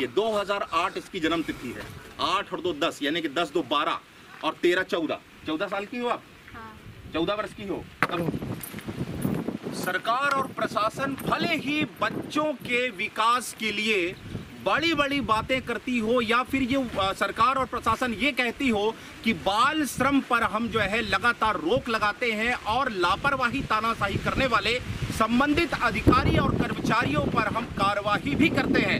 देखिए 2008 इसकी जन्म तिथि है, 8 और 2 10 यानी कि 10 2 12 और 13 14 साल की हो आप? हाँ। 14 वर्ष की हो। सरकार और प्रशासन भले ही बच्चों के विकास के लिए बड़ी बड़ी बातें करती हो या फिर ये सरकार और प्रशासन ये कहती हो कि बाल श्रम पर हम जो है लगातार रोक लगाते हैं और लापरवाही तानाशाही करने वाले संबंधित अधिकारी और कर्मचारियों पर हम कार्रवाई भी करते हैं।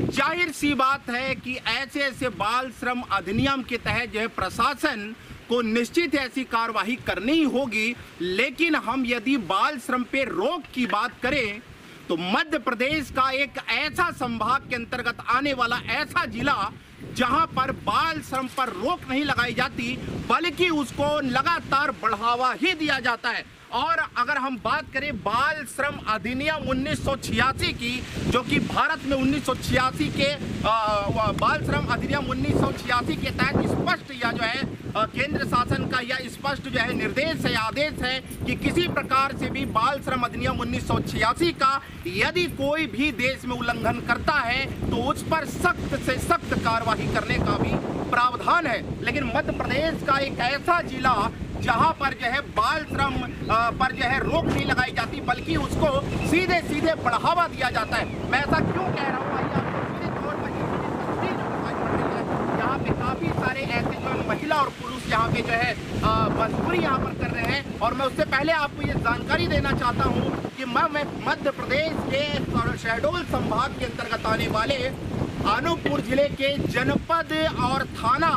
जाहिर सी बात है कि ऐसे ऐसे बाल श्रम अधिनियम के तहत जो है प्रशासन को निश्चित ऐसी कार्रवाई करनी होगी। लेकिन हम यदि बाल श्रम पे रोक की बात करें तो मध्य प्रदेश का एक ऐसा संभाग के अंतर्गत आने वाला ऐसा जिला जहां पर बाल श्रम पर रोक नहीं लगाई जाती बल्कि उसको लगातार बढ़ावा ही दिया जाता है। और अगर हम बात करें बाल श्रम अधिनियम 1986 की, जो कि भारत में 1986 के बाल श्रम अधिनियम 1986 के तहत स्पष्ट या जो है केंद्र शासन का या स्पष्ट जो है निर्देश है, आदेश है कि किसी प्रकार से भी बाल श्रम अधिनियम 1986 का यदि कोई भी देश में उल्लंघन करता है तो उस पर सख्त से सख्त कार्रवाई करने का भी प्रावधान है। लेकिन मध्य प्रदेश का एक ऐसा जिला जहां पर जो है बाल श्रम पर जो है रोक नहीं लगाई जाती बल्कि उसको सीधे सीधे बढ़ावा दिया जाता है। मैं ऐसा क्यों कह रहा हूँ, आइए आपको सीधे तौर पर ये दिखाई पड़ रही है। यहाँ पे काफी सारे ऐसे जो महिला और पुरुष यहाँ पे जो है मजदूरी यहाँ पर कर रहे हैं। और मैं उससे पहले आपको ये जानकारी देना चाहता हूँ कि मैं मध्य प्रदेश के शहडोल संभाग के अंतर्गत आने वाले अनूपपुर जिले के जनपद और थाना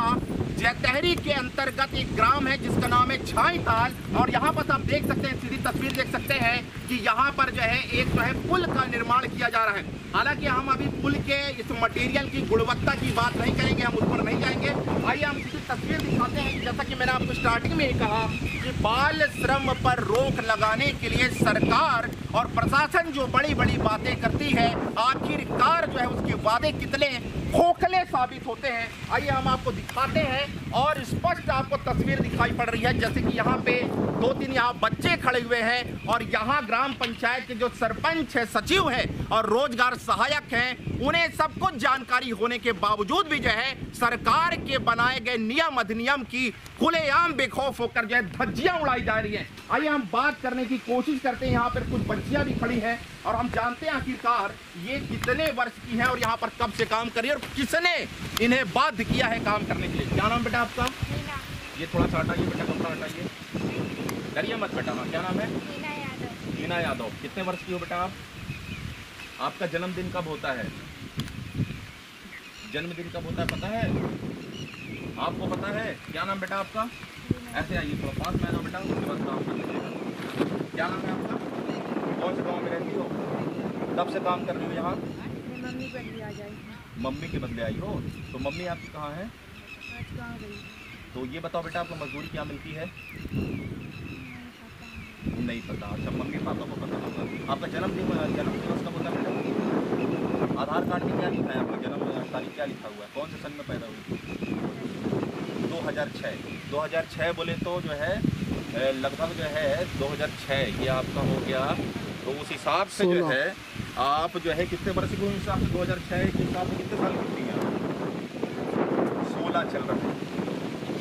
जैतहरी के अंतर्गत एक ग्राम है जिसका नाम है छाईताल। और यहाँ पर आप देख सकते हैं, सीधी तस्वीर देख सकते हैं कि यहाँ पर जो है एक जो है पुल का निर्माण किया जा रहा है। हालांकि हम अभी पुल के इस मटेरियल की गुणवत्ता की बात नहीं करेंगे, हम उस पर नहीं जाएंगे। आइए हम सीधी तस्वीर दिखाते हैं। जैसा कि मैंने आपको स्टार्टिंग में ही कहा कि बाल श्रम पर रोक लगाने के लिए सरकार और प्रशासन जो बड़ी बड़ी बातें करती है, आखिरकार जो है उसके वादे कितने खोखले साबित होते हैं। आइए हम आपको दिखाते हैं और स्पष्ट आपको तस्वीर दिखाई पड़ रही है। जैसे कि यहाँ पे 2-3 यहाँ बच्चे खड़े हुए हैं और यहाँ ग्राम पंचायत के जो सरपंच है, सचिव है और रोजगार सहायक हैं, उन्हें सब कुछ जानकारी होने के बावजूद भी जो है सरकार के बनाए गए नियम अधिनियम की खुलेआम बेखौफ होकर जो है धज्जियां उड़ाई जा रही है। आइए हम बात करने की कोशिश करते हैं। यहाँ पर कुछ बच्चियां भी खड़ी हैं और हम जानते हैं आखिरकार ये कितने वर्ष की हैं और यहाँ पर कब से काम कर रही है और किसने इन्हें बाध्य किया है काम करने के लिए। क्या नाम बेटा आपका? ये थोड़ा सा हटाइए बेटा, कपड़ा हटाइए, डरिए मत बेटा। क्या नाम है? मीना यादव। कितने वर्ष की हो बेटा आप? आपका जन्मदिन कब होता है? जन्मदिन कब होता है पता है आपको? पता है? क्या नाम बेटा आपका? ऐसे आइए थोड़ा पास में आओ बेटा, उसके बाद काम कर लीजिएगा। क्या नाम है आपका? कौन से गाँव में रहती हो? कब से काम कर रही हो यहाँ? मम्मी बदली आ जाएगी। मम्मी के बदले आई हो? तो मम्मी आपकी कहाँ है? तो ये बताओ बेटा आपको मजदूरी क्या मिलती है? नहीं पता। अच्छा, मम्मी पापा को पता होगा। आपका जन्म दिवस कब होता है बेटा? आधार कार्ड में क्या लिखा है आपका? जन्म तारीख क्या लिखा हुआ है? कौन से सन में पैदा हुई? 2006। 2006 बोले तो जो है लगभग जो है 2006 ये आपका हो गया। तो उस हिसाब से जो है आप जो है कितने वर्ष के हिसाब से 2006 के हिसाब से कितने साल की हैं? 16 चल रहे हैं।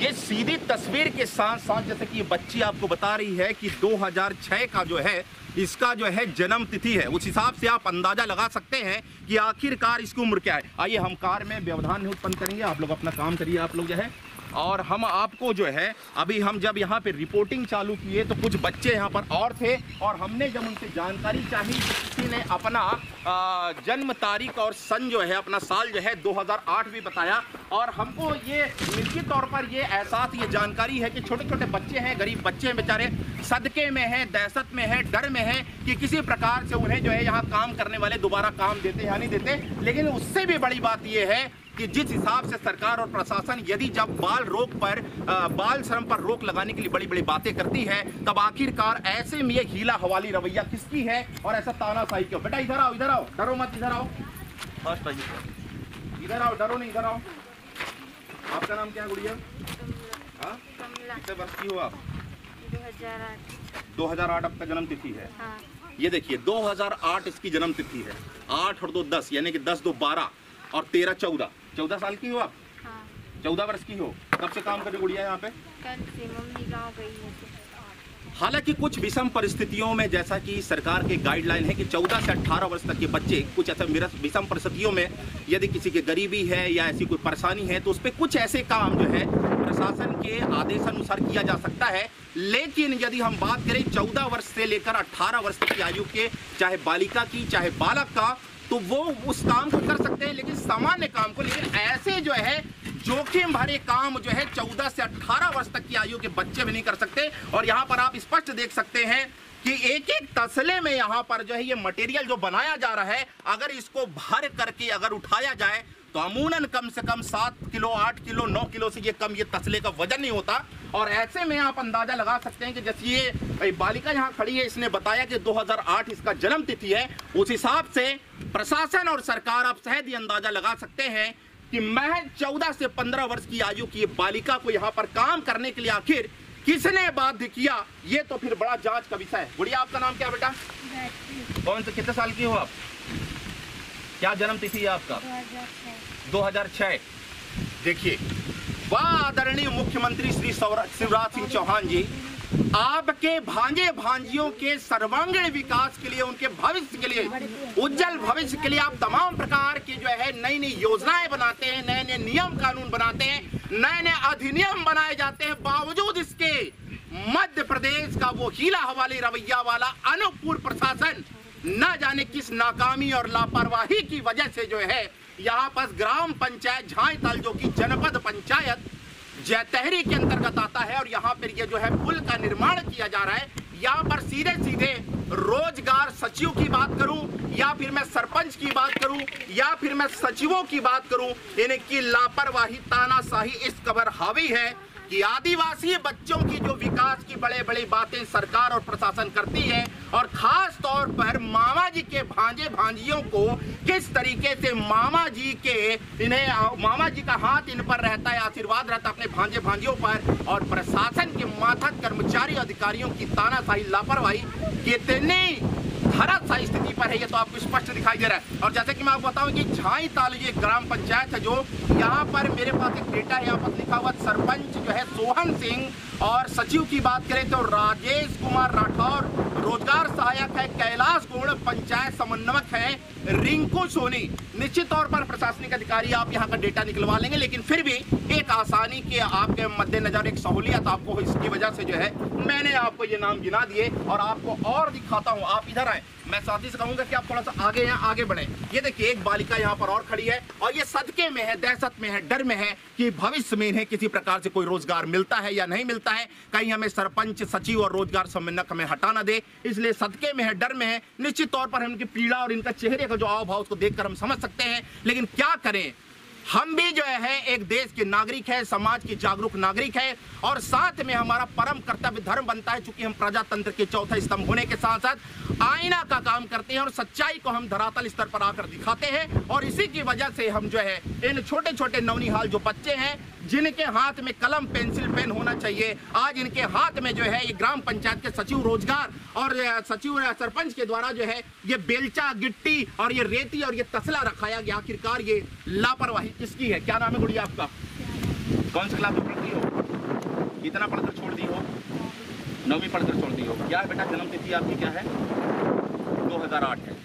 ये सीधी तस्वीर के साथ साथ जैसे कि ये बच्ची आपको बता रही है कि 2006 का जो है इसका जो है जन्म तिथि है, उस हिसाब से आप अंदाजा लगा सकते हैं कि आखिरकार इसकी उम्र क्या है। आइए हम कार में व्यवधान नहीं उत्पन्न करेंगे, आप लोग अपना काम करिए आप लोग जो है। और हम आपको जो है अभी हम जब यहाँ पे रिपोर्टिंग चालू किए तो कुछ बच्चे यहाँ पर और थे और हमने जब उनसे जानकारी चाही, किसी ने अपना जन्म तारीख और सन जो है अपना साल जो है 2008 भी बताया। और हमको ये निश्चित तौर पर ये एहसास, ये जानकारी है कि छोटे छोटे बच्चे हैं, गरीब बच्चे हैं बेचारे, सदके में हैं, दहशत में हैं, डर में हैं कि किसी प्रकार से उन्हें जो है यहाँ काम करने वाले दोबारा काम देते या नहीं देते। लेकिन उससे भी बड़ी बात ये है कि जिस हिसाब से सरकार और प्रशासन यदि जब बाल श्रम पर रोक लगाने के लिए बड़ी बड़ी बातें करती है, तब आखिरकार ऐसे में ये हीला हवाली रवैया किसकी है और ऐसा तानाशाही क्यों? बेटा इधर आओ, इधर आओ, डरो मत, इधर आओ, फर्स्ट आइए, इधर आओ, डरो नहीं, इधर आओ। आपका नाम क्या है गुड़िया? कितने वर्ष की हो आप? 2008 आपका जन्म तिथि है। ये देखिए 2008 इसकी जन्म तिथि है, 8 और 2 10 यानी कि 10 2 12 और 13, 14 साल की हो आप? हाँ। 14 वर्ष की हो। कब से काम कर रही गुड़िया यहाँ पे? कल से मम्मी गाँव गई है। हालांकि कुछ विषम परिस्थितियों में, जैसा कि सरकार के गाइडलाइन है कि 14 से 18 वर्ष तक के बच्चे, कुछ ऐसे विषम परिस्थितियों में यदि किसी की गरीबी है या ऐसी कोई परेशानी है तो उस पर कुछ ऐसे काम जो है प्रशासन के आदेश अनुसार किया जा सकता है। लेकिन यदि हम बात करें 14 वर्ष से लेकर 18 वर्ष तक की आयु के, चाहे बालिका की चाहे बालक का, तो वो उस काम को कर सकते हैं, लेकिन सामान्य काम को। लेकिन ऐसे जो है जोखिम भरे काम जो है 14 से 18 वर्ष तक की आयु के बच्चे भी नहीं कर सकते। और यहाँ पर आप स्पष्ट देख सकते हैं कि एक एक तसले में यहाँ पर जो है ये मटेरियल जो बनाया जा रहा है, अगर इसको भर करके अगर उठाया जाए तो अमूमन कम से कम 7 किलो, 8 किलो, 9 किलो से ये कम ये तसले का वजन नहीं होता। और ऐसे में आप अंदाजा लगा सकते हैं कि जैसे ये बालिका यहाँ खड़ी है, इसने बताया कि 2008 इसका जन्म तिथि है। उस हिसाब से प्रशासन और सरकार आप सहज ही अंदाजा लगा सकते हैं कि महज 14 से 15 वर्ष की आयु की बालिका को यहाँ पर काम करने के लिए आखिर किसने बाध्य किया, ये तो फिर बड़ा जांच का विषय है। गुड़िया, आपका नाम क्या बेटा? कौन से, कितने साल की हो आप? क्या जन्म तिथि है आपका? 2006। देखिए, वाह आदरणीय मुख्यमंत्री श्री शिवराज सिंह चौहान जी, आपके भांजे भांजियों के सर्वांगीण विकास के लिए, उनके भविष्य के लिए, उज्जवल भविष्य के लिए आप तमाम प्रकार की जो है नई नई योजनाएं बनाते हैं, नए नए नियम कानून बनाते हैं, नए नए अधिनियम बनाए जाते हैं। बावजूद इसके मध्य प्रदेश का वो हीला हवाली रवैया वाला अनुपूर प्रशासन न जाने किस नाकामी और लापरवाही की वजह से जो है यहाँ पर ग्राम पंचायत झांयताल, जो कि जनपद पंचायत जैतहरी के अंतर्गत आता है, और यहाँ पर ये जो है पुल का निर्माण किया जा रहा है। यहाँ पर सीधे सीधे रोजगार सचिव की बात करूं या फिर मैं सरपंच की बात करूं या फिर मैं सचिवों की बात करूं, इनकी लापरवाही, तानाशाही इस कदर हावी है कि आदिवासी बच्चों की जो विकास की बड़े बड़ी बातें सरकार और प्रशासन करती है, और खास तौर पर मामा जी के भांजे भांजियों को किस तरीके से मामा जी का हाथ इन पर रहता है, आशीर्वाद रहता है अपने भांजे भांजियों पर, और प्रशासन के माथक कर्मचारी अधिकारियों की तानाशाही, लापरवाही कितनी धराशायी स्थिति पर है, ये तो आपको स्पष्ट दिखाई दे रहा है। और जैसे कि मैं आपको बताऊं कि झांयताल ये ग्राम पंचायत है, जो यहाँ पर मेरे पास एक डेटा है, यहाँ पर लिखा हुआ सरपंच जो है सोहन सिंह, और सचिव की बात करें तो राजेश कुमार राठौर, रोजगार सहायक है कैलाश गोड़, पंचायत समन्वयक है रिंकू सोनी। निश्चित तौर पर प्रशासनिक अधिकारी आप यहाँ का डेटा निकलवा लेंगे, लेकिन फिर भी एक आसानी के आपके मद्देनजर एक सहूलियत आपको, इसकी वजह से जो है मैंने आपको ये नाम गिना दिए और आपको और दिखाता हूँ। आप इधर आए, मैं साथी से कहूंगा कि आप थोड़ा सा आगे हैं, आगे बढ़े। ये देखिए, एक बालिका यहाँ पर और खड़ी है, और ये सदके में है, दहशत में है, डर में है कि भविष्य में इन्हें किसी प्रकार से कोई रोजगार मिलता है या नहीं मिलता है, कहीं हमें सरपंच, सचिव और रोजगार समन्वयक हमें हटा ना दे, इसलिए सदके में है, डर में है। निश्चित तौर पर इनकी पीड़ा और इनका चेहरे का जो हाव भाव उसको देखकर हम समझ सकते हैं, लेकिन क्या करें, हम भी जो है एक देश के नागरिक है, समाज के जागरूक नागरिक है, और साथ में हमारा परम कर्तव्य धर्म बनता है, चूंकि हम प्रजातंत्र के चौथे स्तंभ होने के साथ साथ आईना का काम करते हैं और सच्चाई को हम धरातल स्तर पर आकर दिखाते हैं। और इसी की वजह से हम जो है इन छोटे छोटे नौनिहाल जो बच्चे हैं, जिनके हाथ में कलम, पेंसिल, पेन होना चाहिए, आज इनके हाथ में जो है ये ग्राम पंचायत के सचिव रोजगार और सचिव सरपंच के द्वारा जो है ये बेलचा, गिट्टी और ये रेती और ये तसला रखाया गया। आखिरकार ये लापरवाही किसकी है? क्या नाम है गुड़िया आपका? कौन सी क्लास में पढ़ती हो? कितना पढ़कर छोड़ दी हो? 9वीं पढ़कर छोड़ दी हो। क्या है बेटा जन्म तिथि आपकी क्या है? 2008 है।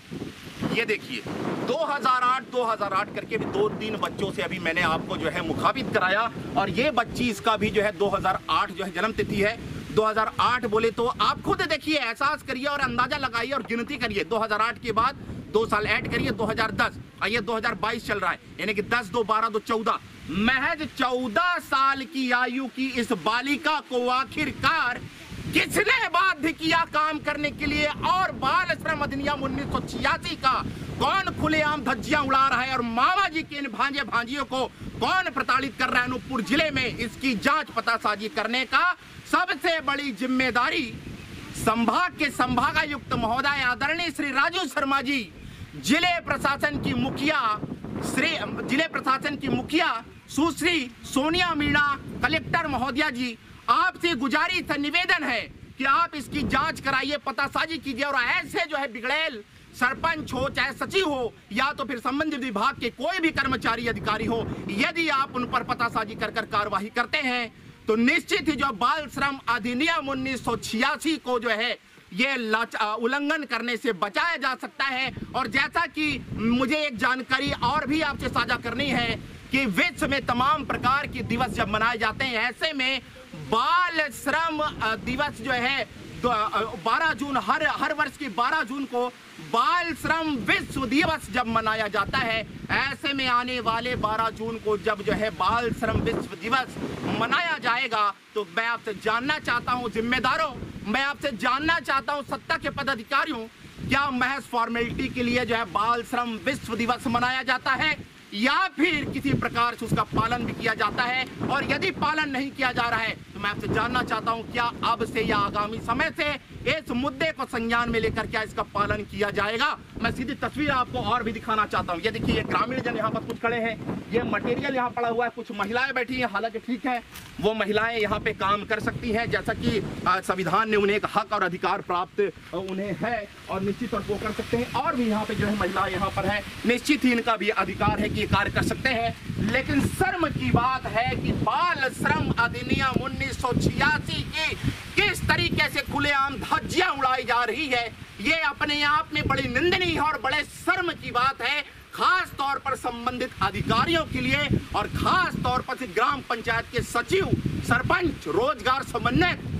ये देखिए 2008 करके भी 2-3 बच्चों से अभी मैंने आपको जो है मुखाबित कराया, और ये बच्ची इसका भी जो है 2008 जो है जन्म तिथि है। 2008 बोले तो आप खुद देखिए, एहसास करिए और अंदाजा लगाइए और गिनती करिए। 2008 के बाद 2 साल ऐड करिए, 2010, ये 2022 चल रहा है, यानी कि 10, 2, 12, 2, 14, महज 14 साल की आयु की इस बालिका को आखिरकार किसने बाध्य किया काम करने के लिए? और बाल श्रम अधिनियम 1986 का कौन खुलेआम धज्जियां उड़ा रहा है, और मामा जी के इन भांजे भांजियों को कौन प्रताड़ित कर रहा है अनूपपुर जिले में, इसकी जांच पतासाजी करने का सबसे बड़ी जिम्मेदारी संभाग के संभागायुक्त महोदय आदरणीय श्री राजू शर्मा जी, जिले प्रशासन की मुखिया सुश्री सोनिया मीणा, कलेक्टर महोदया जी, आपसे गुजारिश है, निवेदन है कि आप इसकी जांच कराइए, पतासाजी कीजिए, और ऐसे जो है बिगड़ैल सरपंच हो, चाहे सचिव हो, या तो फिर संबंधित विभाग के कोई भी कर्मचारी अधिकारी हो, यदि आप उन पर पतासाजी कर कार्रवाई करते हैं तो निश्चित ही जो बाल श्रम अधिनियम 1986 को जो है ये उल्लंघन करने से बचाया जा सकता है। और जैसा कि मुझे एक जानकारी और भी आपसे साझा करनी है कि विश्व में तमाम प्रकार के दिवस जब मनाए जाते हैं, ऐसे में बाल श्रम दिवस जो है 12 जून हर वर्ष की 12 जून को बाल श्रम विश्व दिवस जब मनाया जाता है, ऐसे में आने वाले 12 जून को जब जो है बाल श्रम विश्व दिवस मनाया जाएगा तो मैं आपसे जानना चाहता हूं जिम्मेदारों, मैं आपसे जानना चाहता हूं सत्ता के पदाधिकारियों, क्या महज फॉर्मेलिटी के लिए जो है बाल श्रम विश्व दिवस मनाया जाता है या फिर किसी प्रकार से उसका पालन भी किया जाता है? और यदि पालन नहीं किया जा रहा है तो मैं आपसे जानना चाहता हूं क्या अब से या आगामी समय से इस मुद्दे को संज्ञान में लेकर क्या इसका पालन किया जाएगा? मैं सीधी तस्वीर आपको और भी दिखाना चाहता हूं। ये देखिए, ग्रामीण जन यहाँ पर कुछ खड़े हैं, ये मटेरियल यहाँ पड़ा हुआ है, कुछ महिलाएं बैठी हैं, हालांकि ठीक है वो महिलाएं यहाँ पे काम कर सकती हैं, जैसा कि संविधान ने उन्हें एक हक और अधिकार प्राप्त उन्हें है और निश्चित तौर पर वो कर सकते हैं। और भी यहाँ पे जो है महिलाएं यहाँ पर है, निश्चित ही इनका भी अधिकार है कि ये कार्य कर सकते हैं। लेकिन शर्म की बात है कि बाल श्रम अधिनियम 1986 की किस तरीके से खुलेआम धज्जियां उड़ाई जा रही है, ये अपने आप में बड़ी निंदनीय और बड़े शर्म की बात है, खास तौर पर संबंधित अधिकारियों के लिए और खास तौर पर ग्राम पंचायत के सचिव, सरपंच, रोजगार समन्वयक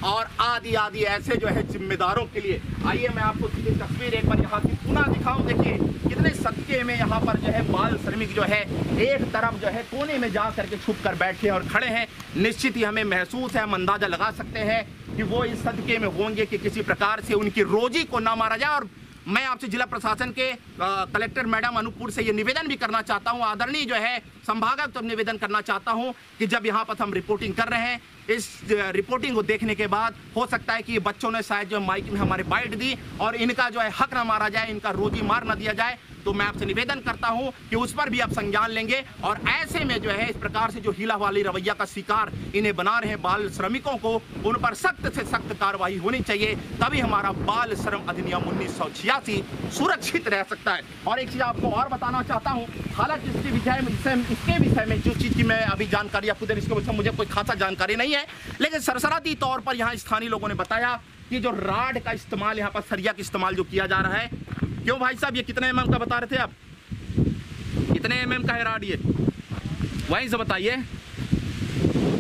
और आदि आदि ऐसे जो है जिम्मेदारों के लिए। आइए मैं आपको सीधी तस्वीर एक बार यहाँ की पुनः दिखाऊं। देखिए कितने सदके में यहाँ पर जो है बाल श्रमिक जो है एक तरफ जो है कोने में जा करके छुप कर बैठे और खड़े हैं। निश्चित ही हमें महसूस है, हम अंदाजा लगा सकते हैं कि वो इस सदके में होंगे कि किसी प्रकार से उनकी रोजी को ना मारा जाए। और मैं आपसे जिला प्रशासन के कलेक्टर मैडम अनूपपुर से ये निवेदन भी करना चाहता हूँ, आदरणीय जो है संभागायुक्त तो निवेदन करना चाहता हूँ कि जब यहाँ पर हम रिपोर्टिंग कर रहे हैं, इस रिपोर्टिंग को देखने के बाद हो सकता है कि ये बच्चों ने शायद जो माइक में हमारे बाइट दी और इनका जो है हक ना मारा जाए, इनका रोजी मार ना दिया जाए। तो मैं आपसे निवेदन करता हूं कि उस पर भी आप संज्ञान लेंगे और ऐसे में जो है इस प्रकार से जो हीला वाली रवैया का शिकार इन्हें बना रहे हैं बाल श्रमिकों को, उन पर सख्त से सख्त कार्रवाई होनी चाहिए, तभी हमारा बाल श्रम अधिनियम 1986 सुरक्षित रह सकता है। और एक चीज आपको और बताना चाहता हूं, हालांकि इसके विषय में जो चीज की मैं अभी जानकारी आपको दे रही, इसके विषय मुझे कोई खासा जानकारी नहीं है, लेकिन सरसराती तौर पर यहाँ स्थानीय लोगों ने बताया कि जो राड का इस्तेमाल, यहाँ पर सरिया का इस्तेमाल जो किया जा रहा है। क्यों भाई साहब, ये कितने mm का बता रहे थे आप? कितने mm का है राड? ये वहीं से बताइए,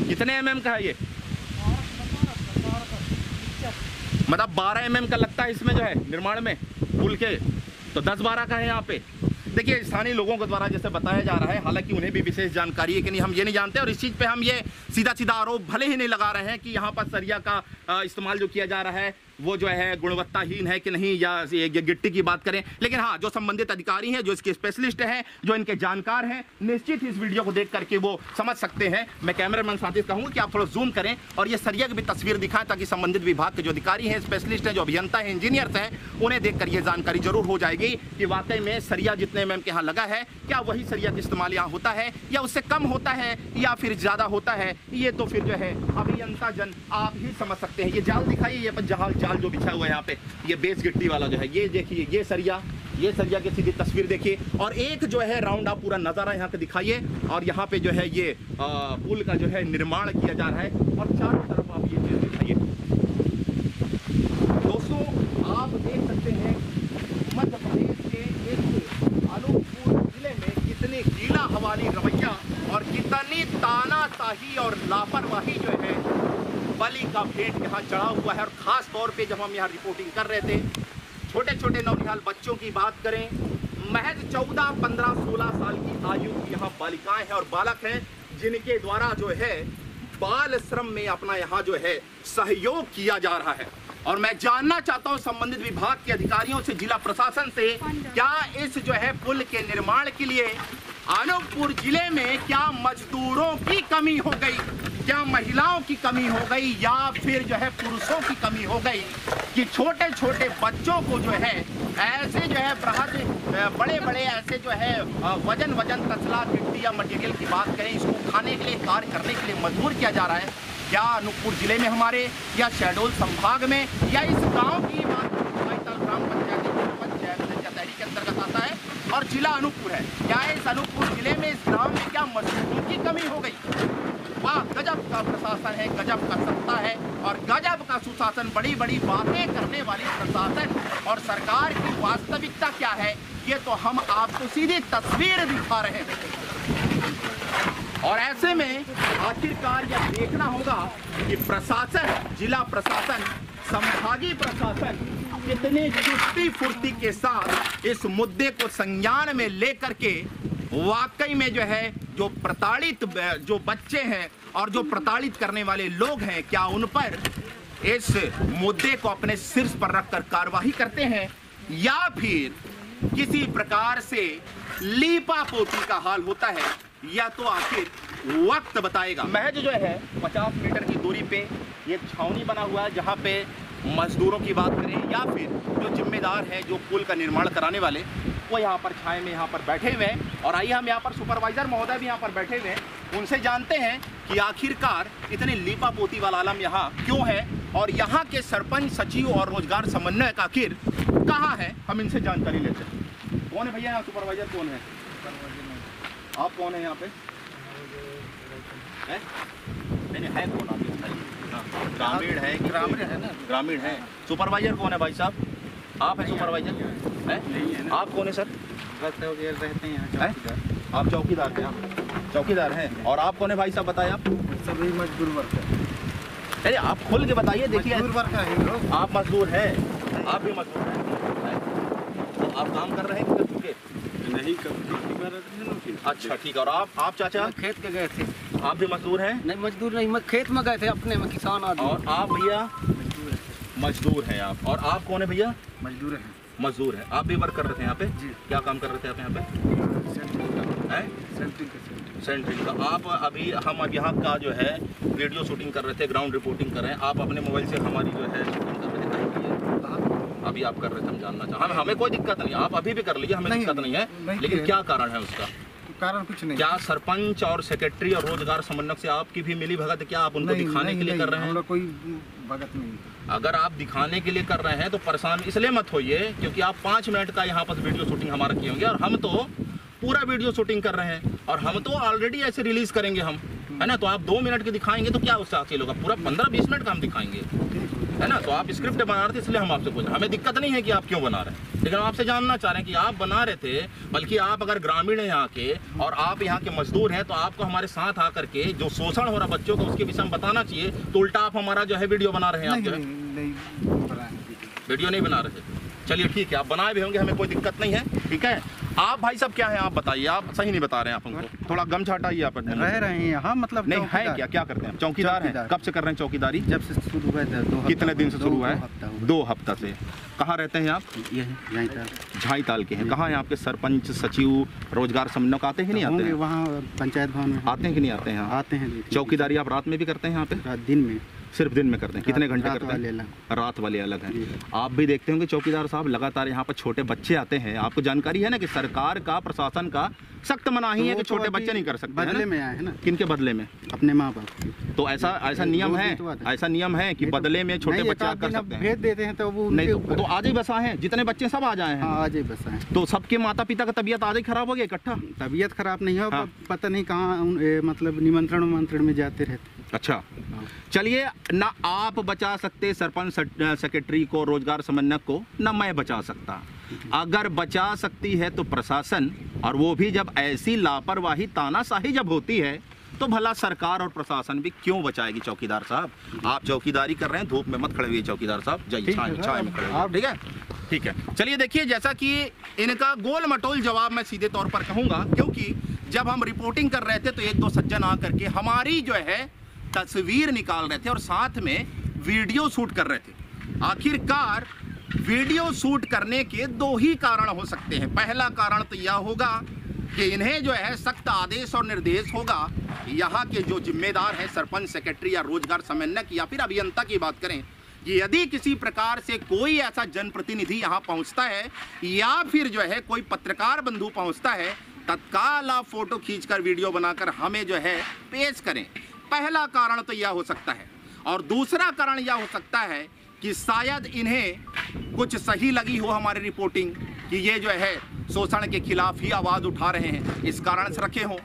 कितने mm का है ये? मतलब 12 mm का लगता है इसमें जो है निर्माण में पुल के, तो 10-12 का है यहाँ पे। देखिए स्थानीय लोगों के द्वारा जैसे बताया जा रहा है, हालांकि उन्हें भी विशेष जानकारी है कि नहीं हम ये नहीं जानते, और इस चीज़ पे हम ये सीधा सीधा आरोप भले ही नहीं लगा रहे हैं कि यहाँ पर सरिया का इस्तेमाल जो किया जा रहा है वो जो है गुणवत्ताहीन है कि नहीं, या ये गिट्टी की बात करें। लेकिन हाँ, जो संबंधित अधिकारी हैं, जो इसके स्पेशलिस्ट हैं, जो इनके जानकार हैं, निश्चित इस वीडियो को देख करके वो समझ सकते हैं। मैं कैमरामैन साथी कहूँगा कि आप थोड़ा जूम करें और ये सरिया की भी तस्वीर दिखाएं, ताकि संबंधित विभाग के जो अधिकारी हैं, स्पेशलिस्ट हैं, जो अभियंता हैं, इंजीनियर्स हैं, उन्हें देख कर ये जानकारी जरूर हो जाएगी कि वाकई में सरिया जितने MM के यहाँ लगा है, क्या वही सरिया का इस्तेमाल यहाँ होता है या उससे कम होता है या फिर ज़्यादा होता है। ये तो फिर जो है अभियंता जन आप ही समझ सकते हैं। ये जाल दिखाइए, ये पर जाल जो बिछा हुआ है यहाँ पे, ये बेस गिट्टी वाला जो है, ये देखिए, ये सरिया की सीधी तस्वीर देखिए। और एक जो है राउंड आप पूरा नज़ारा यहाँ पे दिखाइए, और यहाँ पे जो है ये पुल का जो है निर्माण किया जा रहा है, और चारों तरफ आप ये चीज़ दिखाइए। दोस्तों आप देख सकते हैं मध्य प्रदेश के एक अनूपपुर जिले में कितनी गीला हवाली रवैया और कितनी तानाशाही और लापरवाही जो है बलि का भेंट यहाँ चढ़ा हुआ है। और ख़ास तौर पे जब हम यहाँ रिपोर्टिंग कर रहे थे, छोटे छोटे नौनिहाल बच्चों की बात करें, महज 14, 15, 16 साल की आयु की यहाँ बालिकाएं हैं और बालक हैं, जिनके द्वारा जो है बाल श्रम में अपना यहाँ जो है सहयोग किया जा रहा है। और मैं जानना चाहता हूँ संबंधित विभाग के अधिकारियों से, जिला प्रशासन से, क्या इस जो है पुल के निर्माण के लिए अनूपपुर जिले में क्या मजदूरों की कमी हो गई, क्या महिलाओं की कमी हो गई, या फिर जो है पुरुषों की कमी हो गई कि छोटे छोटे बच्चों को जो है ऐसे जो है बड़े ऐसे जो है वजन तसला गिट्टी या मटेरियल की बात करें, इसको खाने के लिए, कार्य करने के लिए मजबूर किया जा रहा है। क्या अनूपपुर जिले में हमारे, या शहडोल संभाग में, या इस गांव की बात ग्राम पंचायत अंतर्गत आता है और जिला अनूपपुर है। क्या इस अनूपपुर जिले में, इस ग्राम में क्या मजदूरों की कमी हो गई? वाह, गजब का प्रशासन है, गजब का सत्ता है और गजब का सुशासन। बड़ी बड़ी बातें करने वाली प्रशासन और सरकार की वास्तविकता क्या है, ये तो हम आपको सीधी तस्वीर दिखा रहे हैं। और ऐसे में आखिरकार यह देखना होगा कि प्रशासन, जिला प्रशासन, संभागीय प्रशासन कितनी चुस्ती फुर्ती के साथ इस मुद्दे को संज्ञान में लेकर के वाकई में जो है, जो प्रताड़ित जो बच्चे हैं और जो प्रताड़ित करने वाले लोग हैं, क्या उन पर इस मुद्दे को अपने शीर्ष पर रखकर कार्यवाही करते हैं या फिर किसी प्रकार से लीपापोती का हाल होता है, या तो आखिर वक्त बताएगा। महज जो है 50 मीटर की दूरी पे ये छावनी बना हुआ है, जहाँ पे मजदूरों की बात करें या फिर जो जिम्मेदार हैं, जो पुल का निर्माण कराने वाले, वो यहाँ पर छाए में यहाँ पर बैठे हुए हैं। और आइए हम यहाँ पर सुपरवाइजर महोदय भी यहाँ पर बैठे हुए हैं, उनसे जानते हैं कि आखिरकार इतने लीपापोती वाला आलम यहाँ क्यों है और यहाँ के सरपंच, सचिव और रोजगार समन्वयक आखिर कहाँ है। हम इनसे जानकारी लेते हैं। कौन है भैया यहाँ सुपरवाइजर, कौन है? आप कौन है यहाँ पे? नहीं है कौन आप? ग्रामीण है, ग्रामीण है ना, ग्रामीण है। सुपरवाइजर कौन है भाई साहब? आप हैं सुपरवाइजर? है? आप कौन है सर? रहते हैं आप चौकीदार हैं? चौकीदार हैं। और आप कौन है भाई साहब, बताए आप? सभी मजदूर वर्ग है। अरे आप खोल के बताइए। देखिए मजदूर वर्ग है लोग। आप मजदूर हैं, आप भी मजदूर हैं, तो आप काम कर रहे हैं कि चुके? नहीं, कभी। अच्छा ठीक है। और आप चाचा? खेत के गए थे। आप भी मजदूर हैं? नहीं मजदूर नहीं, मैं खेत में गए थे अपने में, किसान आदमी। और आप भैया? मजदूर हैं आप। और आप कौन है भैया? मजदूर है। मजदूर है। आप भी वर्क कर रहे थे यहाँ पे? जी। क्या काम कर रहे थे आप यहाँ पे? सेंट्रिंग का। आप अभी, हम अब यहाँ का जो है वीडियो शूटिंग कर रहे थे, ग्राउंड रिपोर्टिंग कर रहे हैं। आप अपने मोबाइल से हमारी जो है शूटिंग कर रहे थे, अभी आप कर रहे थे, हम जानना चाहें। हमें कोई दिक्कत नहीं, आप अभी भी कर लीजिए, हमें दिक्कत नहीं है। लेकिन क्या कारण है उसका? कारण कुछ नहीं। क्या सरपंच और सेक्रेटरी और रोजगार समन्वयक से आपकी भी मिली भगत? क्या आप उनको दिखाने के लिए कर रहे हैं? कोई भगत नहीं। अगर आप दिखाने के लिए कर रहे हैं तो परेशान इसलिए मत होइए क्योंकि आप 5 मिनट का यहाँ पर वीडियो शूटिंग हमारा किए होंगे और हम तो पूरा वीडियो शूटिंग कर रहे हैं और हम तो ऑलरेडी ऐसे रिलीज करेंगे हम, है ना। तो आप 2 मिनट के दिखाएंगे तो क्या उससे हासिल होगा? पूरा 15-20 मिनट का हम दिखाएंगे, है ना। तो आप स्क्रिप्ट बना रहे थे इसलिए हम आपसे पूछ रहे हैं। हमें दिक्कत नहीं है कि आप क्यों बना रहे हैं, लेकिन हम आपसे जानना चाह रहे हैं कि आप बना रहे थे, बल्कि आप अगर ग्रामीण हैं यहाँ के और आप यहाँ के मजदूर हैं तो आपको हमारे साथ आकर के जो शोषण हो रहा बच्चों को उसके विषय में बताना चाहिए। तो उल्टा आप हमारा जो है वीडियो बना रहे हैं। आप जो है वीडियो नहीं बना रहे थे। चलिए ठीक है, आप बनाए भी होंगे, हमें कोई दिक्कत नहीं है, ठीक है। आप भाई साहब क्या है, आप बताइए। आप सही नहीं बता रहे हैं, आप हमको थोड़ा गमछा हटाइए। आप रह रहे हैं यहाँ, मतलब नहीं है क्या करते हैं? चौकीदार हैं। कब से कर रहे हैं चौकीदारी? जब से शुरू हुआ था। कितने दिन से शुरू हुआ है? 2 हफ्ता से। कहाँ रहते हैं आप? झाई ताल के हैं। कहाँ हैं आपके सरपंच, सचिव, रोजगार समन्वयक आते हैं कि नहीं आते हैं? वहाँ पंचायत भवन में आते हैं कि नहीं आते हैं? आते हैं। चौकीदारी आप रात में भी करते हैं यहाँ पे? दिन में। सिर्फ दिन में करते हैं? कितने घंटे करते हैं? रात वाले अलग हैं। आप भी देखते होंगे चौकीदार साहब, लगातार यहाँ पर छोटे बच्चे आते हैं। आपको जानकारी है ना कि सरकार का, प्रशासन का सख्त मनाही है कि छोटे बच्चे नहीं कर सकते। बदले में आए हैं ना। किनके बदले में? अपने माँ बाप। तो ऐसा नियम है, ऐसा नियम है कि बदले में छोटे बच्चे कर सकते हैं? भेज देते हैं तो वो नहीं, तो आज ही बसा है, जितने बच्चे सब आ जाए हैं। आज ही बसा है। तो सबके माता पिता का तबीयत आज ही खराब हो गया इकट्ठा? तबीयत खराब नहीं हो, हाँ। पता नहीं कहाँ मतलब निमंत्रण में जाते रहते। अच्छा चलिए, ना आप बचा सकते सरपंच, सेक्रेटरी को, रोजगार समन्वयक को, ना मैं बचा सकता। अगर बचा सकती है तो प्रशासन, और वो भी जब ऐसी लापरवाही, तानाशाही जब होती है तो भला सरकार और प्रशासन भी क्यों बचाएगी? चौकीदार साहब, आप चौकीदारी कर रहे हैं, धूप में मत खड़े हुए चौकीदार साहब, जाइए छाए में खड़े हुए, ठीक है। ठीक है, चलिए देखिए, जैसा कि इनका गोल मटोल जवाब मैं सीधे तौर पर कहूँगा, क्योंकि जब हम रिपोर्टिंग कर रहे थे तो 1-2 सज्जन आकर के हमारी जो है तस्वीर निकाल रहे थे और साथ में वीडियो शूट कर रहे थे। आखिरकार वीडियो शूट करने के 2 ही कारण हो सकते हैं। पहला कारण तो यह होगा कि इन्हें जो है सख्त आदेश और निर्देश होगा, यहाँ के जो जिम्मेदार हैं, सरपंच, सेक्रेटरी या रोजगार समन्वयक या फिर अभियंता की बात करें, कि यदि किसी प्रकार से कोई ऐसा जनप्रतिनिधि यहाँ पहुँचता है या फिर जो है कोई पत्रकार बंधु पहुँचता है, तत्काल आप फोटो खींचकर वीडियो बनाकर हमें जो है पेश करें। पहला कारण तो यह हो सकता है। और दूसरा कारण यह हो सकता है कि शायद इन्हें कुछ सही लगी हो हमारी रिपोर्टिंग, कि ये जो है शोषण के खिलाफ ही आवाज उठा रहे हैं, इस कारण से रखे हों।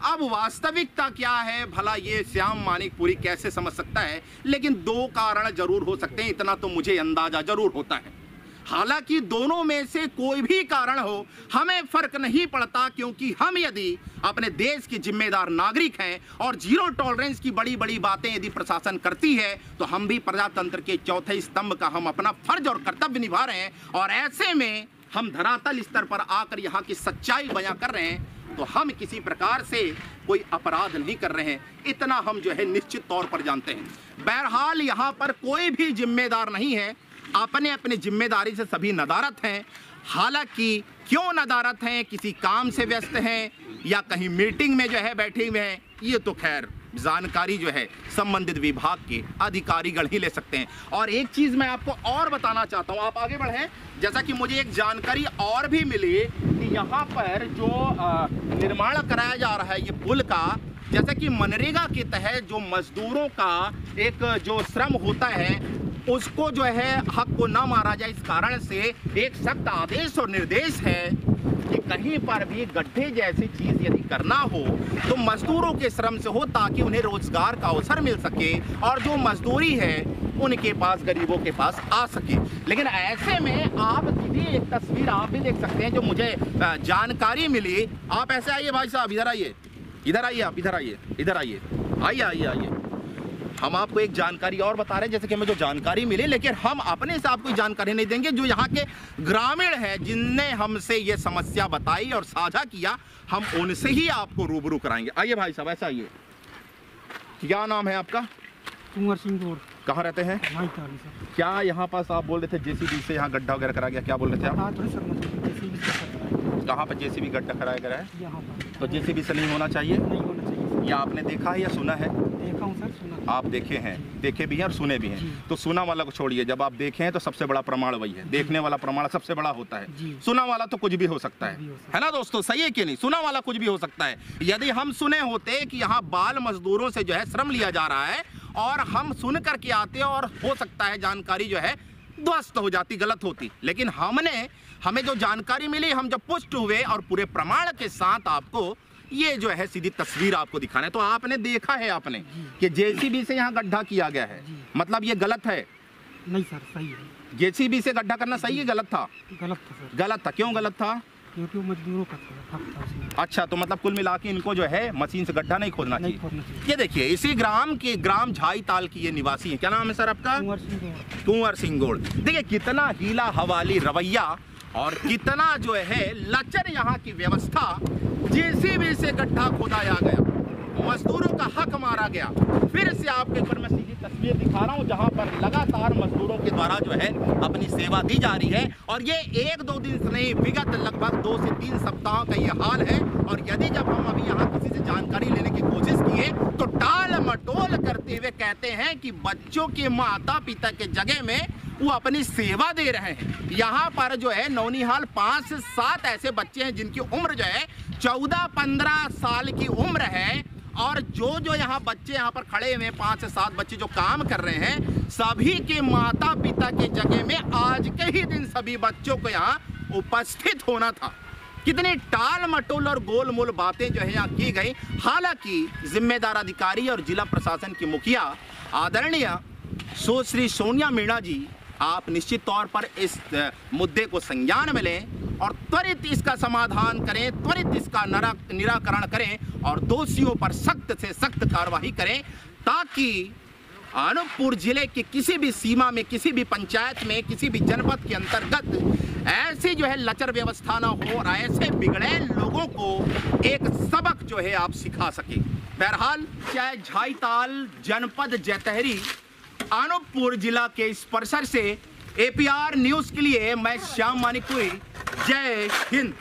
अब वास्तविकता क्या है भला ये श्याम मानिकपुरी कैसे समझ सकता है, लेकिन दो कारण जरूर हो सकते हैं, इतना तो मुझे अंदाजा जरूर होता है। हालांकि दोनों में से कोई भी कारण हो हमें फर्क नहीं पड़ता, क्योंकि हम यदि अपने देश के जिम्मेदार नागरिक हैं और जीरो टॉलरेंस की बड़ी बड़ी बातें यदि प्रशासन करती है तो हम भी प्रजातंत्र के चौथे स्तंभ का हम अपना फर्ज और कर्तव्य निभा रहे हैं। और ऐसे में हम धरातल स्तर पर आकर यहाँ की सच्चाई बयां कर रहे हैं, तो हम किसी प्रकार से कोई अपराध नहीं कर रहे हैं, इतना हम जो है निश्चित तौर पर जानते हैं। बहरहाल यहाँ पर कोई भी जिम्मेदार नहीं है, अपने अपने जिम्मेदारी से सभी नदारत हैं। हालांकि क्यों नदारत हैं, किसी काम से व्यस्त हैं या कहीं मीटिंग में जो है बैठे हुए हैं, ये तो खैर जानकारी जो है संबंधित विभाग के अधिकारीगण ही ले सकते हैं। और एक चीज मैं आपको और बताना चाहता हूं, आप आगे बढ़ें। जैसा कि मुझे एक जानकारी और भी मिली कि यहाँ पर जो निर्माण कराया जा रहा है ये पुल का, जैसा कि मनरेगा के तहत जो मजदूरों का एक जो श्रम होता है उसको जो है हक को ना मारा जाए, इस कारण से एक सख्त आदेश और निर्देश है कि कहीं पर भी गड्ढे जैसी चीज यदि करना हो तो मजदूरों के श्रम से हो, ताकि उन्हें रोजगार का अवसर मिल सके और जो मजदूरी है उनके पास, गरीबों के पास आ सके। लेकिन ऐसे में आप सीधी एक तस्वीर आप भी देख सकते हैं जो मुझे जानकारी मिली। आप ऐसे आइए भाई साहब, इधर आइए, इधर आइए, आप इधर आइए, इधर आइए, आइए आइए आइए। हम आपको एक जानकारी और बता रहे हैं, जैसे कि हमें जो जानकारी मिली, लेकिन हम अपने से आपको जानकारी नहीं देंगे। जो यहाँ के ग्रामीण हैं जिनने हमसे ये समस्या बताई और साझा किया, हम उनसे ही आपको रूबरू कराएंगे। आइए भाई साहब, ऐसा आइए। क्या नाम है आपका? कुंवर सिंह गौड़। कहाँ रहते हैं? क्या यहाँ पास आप बोल रहे थे जेसीबी से यहाँ गड्ढा वगैरह करा गया, क्या बोल रहे थे आप? कहाँ पर जेसीबी गड्ढा कराया गया है? यहाँ पर। तो जेसीबी से नहीं होना चाहिए? नहीं होना चाहिए। या आपने देखा है या सुना है? देखा हूँ सर, सुना। आप देखे हैं, देखे भी हैं और सुने भी हैं। तो सुना वाला को छोड़िए, जब आप देखे हैं तो सबसे बड़ा प्रमाण वही है। देखने वाला प्रमाण सबसे बड़ा होता है, सुना वाला तो कुछ भी हो सकता है ना दोस्तों? सही है कि नहीं? सुना वाला कुछ भी हो सकता है। यदि हम सुने होते कि यहाँ बाल मजदूरों से जो है श्रम लिया जा रहा है और हम सुन करके आते और हो सकता है जानकारी जो है ध्वस्त हो जाती, गलत होती, लेकिन हमें जो जानकारी मिली, हम जब पुष्ट हुए और पूरे प्रमाण के साथ आपको ये जो है सीधी तस्वीर आपको दिखाना है। तो आपने देखा है आपने कि जेसीबी से यहाँ गड्ढा किया गया है, मतलब ये गलत है? नहीं सर, सही है। जेसीबी से गड्ढा करना सही है, गलत था? गलत था सर। गलत था, क्यों गलत था? क्योंकि वो मजदूरों का था। अच्छा, तो मतलब कुल मिला के इनको जो है मशीन से गड्ढा नहीं खोदना चाहिए। ये देखिए, इसी ग्राम झाईताल की ये निवासी है। क्या नाम है सर आपका? कुंवर सिंह गौड़। देखिए कितना हीला हवाली रवैया और कितना जो है लचर यहाँ की व्यवस्था। जेसीबी से गड्ढा खोदाया गया, मजदूरों का हक मारा गया। फिर से आपके ऊपर मैं सीधी तस्वीर दिखा रहा हूँ जहाँ पर लगातार मजदूरों के द्वारा जो है अपनी सेवा दी जा रही है। और ये 1-2 दिन से नहीं, विगत लगभग 2 से 3 सप्ताह का ये हाल है। और यदि जब हम अभी यहाँ किसी से जानकारी लेने की कोशिश किए तो टाल मटोल करते हुए कहते हैं कि बच्चों के माता पिता के जगह में वो अपनी सेवा दे रहे हैं। यहाँ पर जो है नौनिहाल 5 से 7 ऐसे बच्चे हैं जिनकी उम्र जो है 14-15 साल की उम्र है। और जो यहाँ बच्चे यहाँ पर खड़े हुए 5 से 7 बच्चे जो काम कर रहे हैं, सभी के माता पिता के जगह में आज के ही दिन सभी बच्चों को यहाँ उपस्थित होना था। कितनी टाल मटोल और गोलमोल बातें जो है यहाँ की गई। हालांकि जिम्मेदार अधिकारी और जिला प्रशासन की मुखिया आदरणीय सुश्री सोनिया मीणा जी, आप निश्चित तौर पर इस मुद्दे को संज्ञान में लें और त्वरित इसका समाधान करें, त्वरित इसका निराकरण करें और दोषियों पर सख्त से सख्त कार्रवाई करें, ताकि अनूपपुर जिले के किसी भी सीमा में, किसी भी पंचायत में, किसी भी जनपद के अंतर्गत ऐसी जो है लचर व्यवस्था ना हो और ऐसे बिगड़े लोगों को एक सबक जो है आप सिखा सके। बहरहाल चाहे झाईताल जनपद जैतहरी अनूपपुर जिला के इस परिसर से APR न्यूज के लिए मैं श्याम मानिकपुरी, जय हिंद।